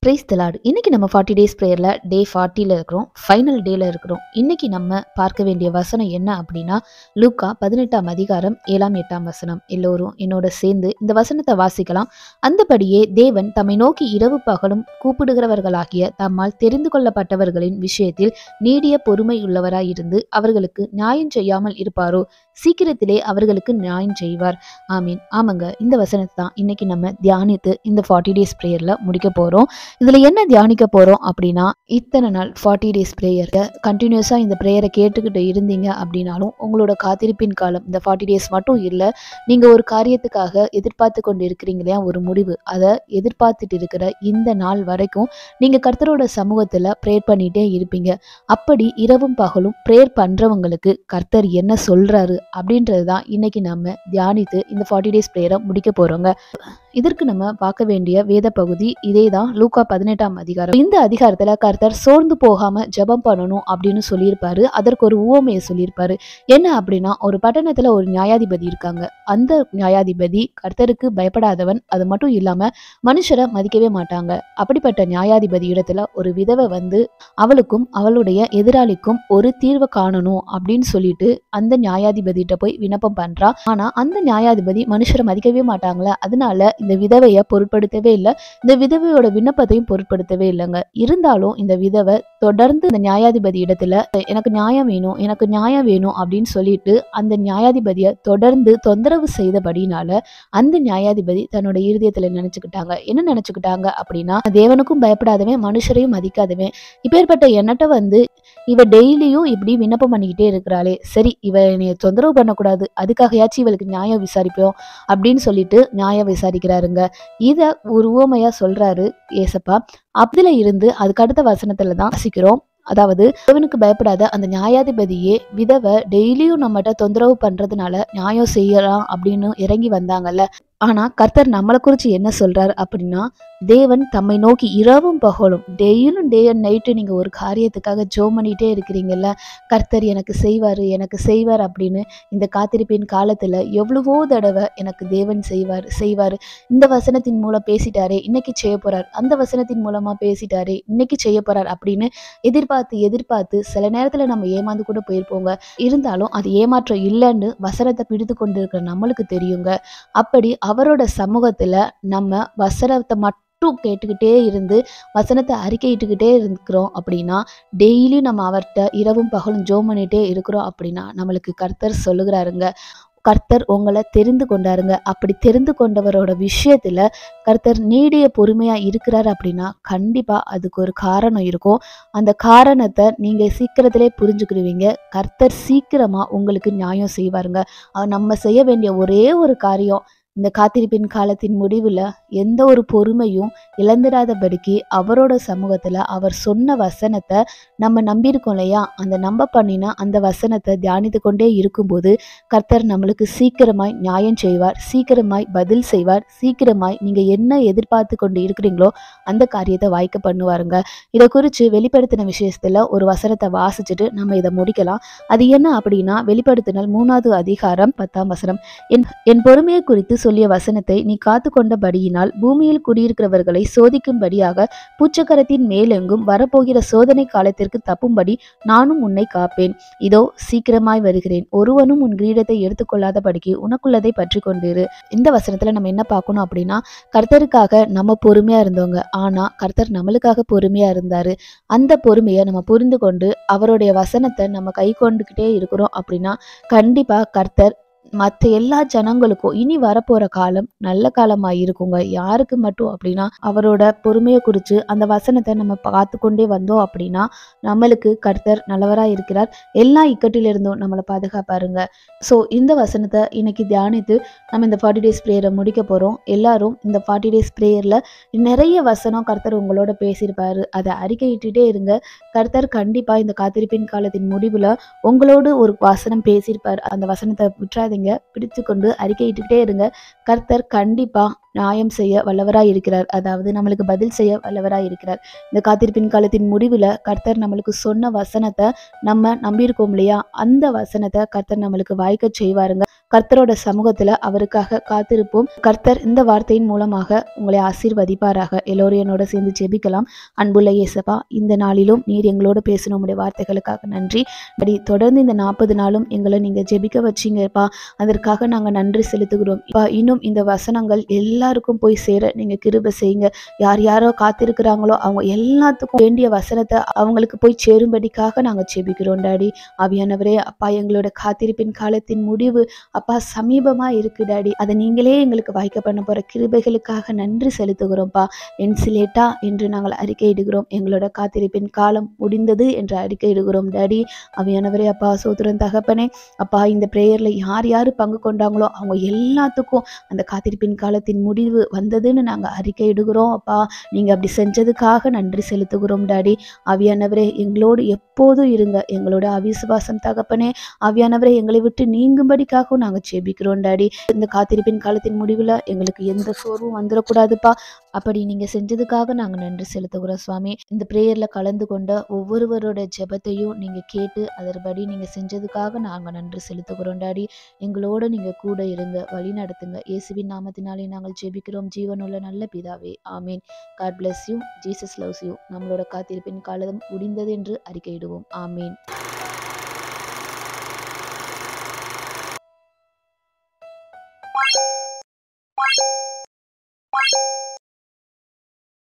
Praise the Lord. இன்னைக்கு நம்ம 40 days ப்ரேயர்ல டே 40ல இருக்கிறோம். ஃபைனல் டேல இருக்கிறோம். இன்னைக்கு நம்ம பார்க்க வேண்டிய வசனம் என்ன அப்படின்னா, லூக்கா 18ஆம் அதிகாரம் 7ஆம் 8ஆம் வசனம். எல்லோரும் என்னோட சேர்ந்து இந்த வசனத்தை வாசிக்கலாம். அந்தபடியே தேவன் தம்மை நோக்கி இரவு பகலும் கூப்பிடுகிறவர்களாகிய தம்மால் தெரிந்து கொள்ளப்பட்டவர்களின் விஷயத்தில் நீடிய பொறுமை உள்ளவராயிருந்து அவர்களுக்கு நியாயம் செய்யாமல் இருப்பாரோ, சீக்கிரத்திலே அவர்களுக்கு நியாயம் செய்வார். ஆமீன். ஆமாங்க, இந்த வசனத்தை தான் இன்னைக்கு நம்ம தியானித்து இந்த 40 டேஸ் ப்ரேயர்ல முடிக்க போறோம். இதுல என்ன தியானிக்க போறோம் அப்படின்னா, இத்தனை நாள் 40 டேஸ் ப்ரேயர்ல கண்டினியூஸா இந்த ப்ரேயரை கேட்டுக்கிட்டு இருந்தீங்க அப்படின்னாலும் உங்களோட காத்திருப்பின் காலம் இந்த 40 டேஸ் மட்டும் இல்லை. நீங்க ஒரு காரியத்துக்காக எதிர்பார்த்து கொண்டு இருக்கிறீங்க இல்லையா, ஒரு முடிவு, அதை எதிர்பார்த்துட்டு இருக்கிற இந்த நாள் வரைக்கும் நீங்க கர்த்தரோட சமூகத்துல ப்ரேயர் பண்ணிட்டே இருப்பீங்க. அப்படி இரவும் பகலும் ப்ரேயர் பண்றவங்களுக்கு கர்த்தர் என்ன சொல்றாரு அப்படின்றது தான் இன்னைக்கு நம்ம தியானித்து இந்த 40 டேஸ் ப்ரேயரை முடிக்க போறோங்க. இதற்கு நம்ம பார்க்க வேண்டிய வேத பகுதி இதே தான், லூக்கா 18ஆம் அதிகாரம். இந்த அதிகாரத்துல கர்த்தர் சோர்ந்து போகாம ஜெபம் பண்ணணும் அப்படின்னு சொல்லியிருப்பாரு. அதற்கு ஒரு உவமையை சொல்லியிருப்பாரு. என்ன அப்படின்னா, ஒரு பட்டணத்துல ஒரு நியாயாதிபதி இருக்காங்க. அந்த நியாயாதிபதி கர்த்தருக்கு பயப்படாதவன். அது மட்டும் இல்லாம மனுஷரை மதிக்கவே மாட்டாங்க. அப்படிப்பட்ட நியாயாதிபதி இடத்துல ஒரு விதவை வந்து அவளுக்கும் அவளுடைய எதிராளிக்கும் ஒரு தீர்வை காணணும் அப்படின்னு சொல்லிட்டு அந்த நியாயாதிபதிட்ட போய் விண்ணப்பம் பண்றா. ஆனா அந்த நியாயாதிபதி மனுஷரை மதிக்கவே மாட்டாங்களே, அதனால இந்த விதவையை பொருட்படுத்தவே இல்லை. இந்த விதவையோட விண்ணப்பத்தையும் பொருட்படுத்தவே இல்லைங்க. இருந்தாலும் இந்த விதவை தொடர்ந்து இந்த நியாயாதிபதி இடத்துல எனக்கு நியாயம் வேணும், எனக்கு நியாயம் வேணும் அப்படின்னு சொல்லிட்டு அந்த நியாயாதிபதியை தொடர்ந்து தொந்தரவு செய்தபடினால அந்த நியாயாதிபதி தன்னோட இருதயத்துல நினைச்சுக்கிட்டாங்க. என்ன நினைச்சுக்கிட்டாங்க அப்படின்னா, தேவனுக்கும் பயப்படாதவன், மனுஷரையும் மதிக்காதவன், இப்பேற்பட்ட எண்ணத்தை வந்து இவ டெய்லியும் இப்படி விண்ணப்பம் பண்ணிக்கிட்டே இருக்கிறாளே, சரி இவ என்னைய தொந்தரவு பண்ணக்கூடாது, அதுக்காகயாச்சும் இவளுக்கு நியாயம் விசாரிப்போம் அப்படின்னு சொல்லிட்டு நியாயம் விசாரிக்கிறாருங்க. இத ஒரு உவமையா சொல்றாரு ஏசப்பா. அதுல இருந்து அதுக்கு அடுத்த வசனத்துல தான் வாசிக்கிறோம். அதாவது, தேவனுக்கு பயப்படாத அந்த நியாயாதிபதியே விதவை டெய்லியும் நம்மகிட்ட தொந்தரவு பண்றதுனால நியாயம் செய்யலாம் அப்படின்னு இறங்கி வந்தாங்கல்ல. ஆனா கர்த்தர் நம்மளை குறிச்சு என்ன சொல்றாரு அப்படின்னா, தேவன் தம்மை நோக்கி இரவும் பகலும் டெய்லியும் டே அண்ட் நைட்டு நீங்க ஒரு காரியத்துக்காக ஜெபம் பண்ணிட்டே இருக்கிறீங்கல்ல, கர்த்தர் எனக்கு செய்வாரு எனக்கு செய்வார் அப்படின்னு இந்த காத்திருப்பின் காலத்துல எவ்வளவோ தடவை எனக்கு தேவன் செய்வாரு, இந்த வசனத்தின் மூலம் பேசிட்டாரே இன்னைக்கு செய்ய போறார், அந்த வசனத்தின் மூலமா பேசிட்டாரே இன்னைக்கு செய்ய போறார் அப்படின்னு எதிர்பார்த்து சில நேரத்துல நம்ம ஏமாந்து கூட போயிருப்போங்க. இருந்தாலும் அது ஏமாற்றம் இல்லைன்னு வசனத்தை பிடித்து கொண்டு இருக்கிற நம்மளுக்கு தெரியுங்க. அப்படி அவரோட சமூகத்துல நம்ம வசனத்தை மட்டும் கேட்டுக்கிட்டே இருந்து வசனத்தை அறிக்கையிட்டுக்கிட்டே இருக்கிறோம் அப்படின்னா, டெய்லி நம்ம அவர்கிட்ட இரவும் பகலும் ஜெபம் பண்ணிட்டே இருக்கிறோம் அப்படின்னா நம்மளுக்கு கர்த்தர் சொல்லுகிறாருங்க, கர்த்தர் உங்களை தெரிந்து கொண்டாருங்க. அப்படி தெரிந்து கொண்டவரோட விஷயத்துல கர்த்தர் நீடிய பொறுமையா இருக்கிறார் அப்படின்னா கண்டிப்பா அதுக்கு ஒரு காரணம் இருக்கும். அந்த காரணத்தை நீங்க சீக்கிரத்திலே புரிஞ்சுக்கிடுவீங்க. கர்த்தர் சீக்கிரமா உங்களுக்கு நியாயம் செய்வாருங்க. நம்ம செய்ய வேண்டிய ஒரே ஒரு காரியம், இந்த காத்திருப்பின் காலத்தின் முடிவுல எந்த ஒரு பொறுமையும் இழந்துடாதபடிக்கு அவரோட சமூகத்துல அவர் சொன்ன வசனத்தை நம்ம நம்பியிருக்கோம் இல்லையா, அந்த நம்ப பண்ணினா அந்த வசனத்தை தியானித்து கொண்டே இருக்கும்போது கர்த்தர் நம்மளுக்கு சீக்கிரமாய் நியாயம் செய்வார், சீக்கிரமாய் பதில் செய்வார், சீக்கிரமாய் நீங்க என்ன எதிர்பார்த்து கொண்டு இருக்கிறீங்களோ அந்த காரியத்தை வாய்க்க பண்ணுவாருங்க. இதை குறித்து வெளிப்படுத்தின விஷயத்துல ஒரு வசனத்தை வாசிச்சுட்டு நம்ம இதை முடிக்கலாம். அது என்ன அப்படின்னா, வெளிப்படுத்தினால் 3ஆவது அதிகாரம் 10ஆம் வசனம். என் பொறுமையை குறித்து சொல்லிய வசனத்தை நீ காத்து கொண்டபடியினால் பூமியில் குடியிருக்கிறவர்களை சோதிக்கும்படியாக பூச்சக்கரத்தின் மேலெங்கும் வரப்போகிற சோதனை காலத்திற்கு தப்பும்படி நானும் உன்னை காப்பேன். இதோ சீக்கிரமாய் வருகிறேன், ஒருவனும் உன் கிரீடத்தை எடுத்துக்கொள்ளாதபடிக்கு உனக்குள்ளதை பற்றி கொண்டிரு. இந்த வசனத்துல நம்ம என்ன பார்க்கணும் அப்படின்னா, கர்த்தருக்காக நம்ம பொறுமையா இருந்தோங்க. ஆனா கர்த்தர் நம்மளுக்காக பொறுமையா இருந்தாரு. அந்த பொறுமையை நம்ம புரிந்து கொண்டு அவருடைய வசனத்தை நம்ம கை கொண்டுகிட்டே இருக்கிறோம் அப்படின்னா கண்டிப்பா கர்த்தர் மற்ற எல்லா ஜனங்களுக்கும் இனி வரப்போற காலம் நல்ல காலமா இருக்குங்க. யாருக்கு மட்டும் அப்படின்னா, அவரோட பொறுமையை குறித்து அந்த வசனத்தை நம்ம பார்த்து கொண்டே வந்தோம் அப்படின்னா நம்மளுக்கு கர்த்தர் நல்லவரா இருக்கிறார். எல்லா இக்கட்டிலிருந்தும் நம்மளை பாதுகாப்பாருங்க. ஸோ இந்த வசனத்தை இன்னைக்கு தியானித்து நம்ம இந்த 40 டேஸ் ப்ரேயரை முடிக்க போறோம். எல்லாரும் இந்த 40 டேஸ் ப்ரேயர்ல நிறைய வசனம் கர்த்தர் உங்களோட பேசியிருப்பாரு, அதை அறிக்கையிட்டுட்டே இருங்க. கர்த்தர் கண்டிப்பா இந்த காத்திருப்பின் காலத்தின் முடிவுல உங்களோடு ஒரு வசனம் பேசியிருப்பார். அந்த வசனத்தை விட்டுறாதீங்க, பிடிச்சு கொண்டு அறிக்கையிட்டுக்கிட்டே இருங்க. கர்த்தர் கண்டிப்பா நியாயம் செய்ய வல்லவராய் இருக்கிறார். அதாவது நம்மளுக்கு பதில் செய்ய வல்லவராய் இருக்கிறார். இந்த காத்திருப்பின் காலத்தின் முடிவில் கர்த்தர் நம்மளுக்கு சொன்ன வசனத்தை நம்ம நம்பியிருக்கோம் இல்லையா, அந்த வசனத்தை கர்த்தர் நம்மளுக்கு வாய்க்க செய்வாருங்க. கர்த்தரோட சமூகத்துல அவருக்காக காத்திருப்போம். கர்த்தர் இந்த வார்த்தையின் மூலமாக உங்களை ஆசீர்வதிப்பாராக. எல்லோரும் என்னோட சேர்ந்து ஜெபிக்கலாம். அன்புள்ள இயேசப்பா, இந்த நாளிலும் நீர் எங்களோட பேசின உடைய வார்த்தைகளுக்காக நன்றி. தொடர்ந்து இந்த 40 நாளும் எங்களை நீங்க ஜெபிக்க வச்சீங்கப்பா, அதற்காக நாங்க நன்றி செலுத்துகிறோம். இன்னும் இந்த வசனங்கள் எல்லாருக்கும் போய் சேர நீங்க கிருபை செய்யுங்க. யார் யாரோ காத்திருக்கிறாங்களோ அவங்க எல்லாத்துக்கும் வேண்டிய வசனத்தை அவங்களுக்கு போய் சேரும்படிக்காக நாங்க ஜெபிக்கிறோம் டாடி. ஆவியானவரே அப்பா, எங்களோட காத்திருப்பின் காலத்தின் முடிவு அப்பா சமீபமா இருக்கு டாடி. அதை நீங்களே எங்களுக்கு வாய்க்க பண்ண போற கிருபைகளுக்காக நன்றி செலுத்துகிறோம்ப்பா. என்சிலேட்டா என்று நாங்கள் அறிக்கையிடுகிறோம். எங்களோட காத்திருப்பின் காலம் முடிந்தது என்று அறிக்கையிடுகிறோம் டாடி. ஆவியானவரே அப்பா, சோத்திரம் தகப்பனே. அப்பா, இந்த பிரேயர்ல யார் யார் பங்கு கொண்டாங்களோ அவங்க எல்லாத்துக்கும் அந்த காத்திருப்பின் காலத்தின் முடிவு வந்ததுன்னு நாங்கள் அறிக்கையிடுகிறோம். அப்பா, நீங்க அப்படி செஞ்சதுக்காக நன்றி செலுத்துகிறோம் டாடி. ஆவியானவரே எங்களோடு எப்போதும் இருங்க. எங்களோட அவிசுவாசம் தகப்பனே, ஆவியானவரே எங்களை விட்டு நீங்கும்படிக்காகவும் நாங்கள் ஜெபிக்கிறோம் டாடி. இந்த காத்திருப்பின் காலத்தின் முடிவில் எங்களுக்கு எந்த சோர்வும் வந்துடக்கூடாதுப்பா. அப்படி நீங்க செஞ்சதுக்காக நாங்கள் நன்றி செலுத்துகிறோம் சுவாமி. இந்த பிரேயர்ல கலந்து கொண்ட ஒவ்வொருவரோட ஜெபத்தையும் நீங்க கேட்டு அதன்படி நீங்க செஞ்சதுக்காக நாங்கள் நன்றி செலுத்துகிறோம் டாடி. எங்களோட நீங்க கூட இருங்க, வழி நடத்துங்க. இயேசுவின் நாமத்தினாலே நாங்கள் ஜெபிக்கிறோம் ஜீவனுள்ள நல்ல பிதாவே, ஆமீன். God bless you. Jesus loves you. நம்மளோட காத்திருப்பின் காலம் முடிந்தது என்று அறிக்கையிடுவோம். ஆமீன்.